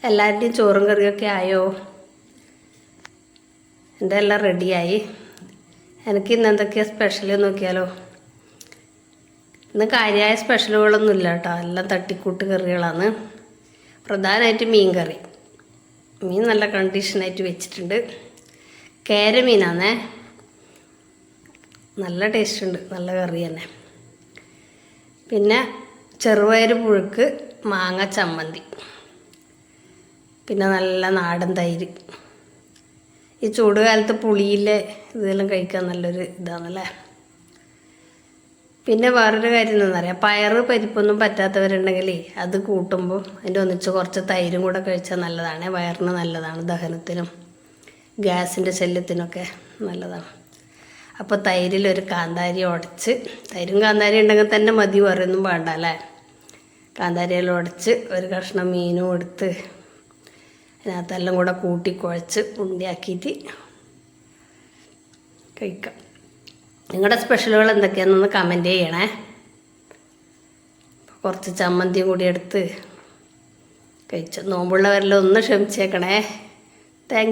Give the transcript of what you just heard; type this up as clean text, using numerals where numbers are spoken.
എല്ലാവരുടെയും ചോറും കറിയൊക്കെ ആയോ? എൻ്റെ എല്ലാം റെഡിയായി. എനിക്ക് ഇന്ന് എന്തൊക്കെയാണ് സ്പെഷ്യൽ നോക്കിയാലോ. ഇന്ന് കാര്യമായ സ്പെഷ്യലുകളൊന്നും ഇല്ല കേട്ടോ, എല്ലാം തട്ടിക്കൂട്ട് കറികളാണ്. പ്രധാനമായിട്ട് മീൻ കറി. മീൻ നല്ല കണ്ടീഷനായിട്ട് വെച്ചിട്ടുണ്ട്. കേര മീനാണേ, നല്ല ടേസ്റ്റ് ഉണ്ട്, നല്ല കറി തന്നെ. പിന്നെ ചെറുപയർ പുഴുക്ക്, മാങ്ങ ചമ്മന്തി, പിന്നെ നല്ല നാടൻ തൈര്. ഈ ചൂടുകാലത്ത് പുളിയിലെ ഇതെല്ലാം കഴിക്കാൻ നല്ലൊരു ഇതാണല്ലേ. പിന്നെ വേറൊരു കാര്യം എന്താണെന്നറിയാം, പയറ് പരിപ്പൊന്നും പറ്റാത്തവരുണ്ടെങ്കിൽ അത് കൂട്ടുമ്പോൾ അതിൻ്റെ ഒന്നിച്ച് കുറച്ച് തൈരും കൂടെ കഴിച്ചാൽ നല്ലതാണ്. വയറിന് നല്ലതാണ്, ദഹനത്തിനും ഗ്യാസിൻ്റെ ശല്യത്തിനൊക്കെ നല്ലതാണ്. അപ്പോൾ തൈരിലൊരു കാന്താരി ഉടച്ച്, തൈരും കാന്താരി ഉണ്ടെങ്കിൽ തന്നെ മതി, വേറൊന്നും വേണ്ട അല്ലേ. കാന്താരിയെല്ലാം ഉടച്ച് ഒരു കഷ്ണം മീനും എടുത്ത് അതിനകത്തെല്ലാം കൂടെ കൂട്ടി കുഴച്ച് ഉണ്ടിയാക്കിയിട്ട് കഴിക്കാം. നിങ്ങളുടെ സ്പെഷ്യലുകൾ എന്തൊക്കെയാണെന്നൊന്ന് കമൻറ്റ് ചെയ്യണേ. കുറച്ച് ചമ്മന്തിയും കൂടി എടുത്ത് കഴിച്ചു. നോമ്പുള്ളവരെല്ലാം ഒന്ന് ക്ഷമിച്ചേക്കണേ. Thank you.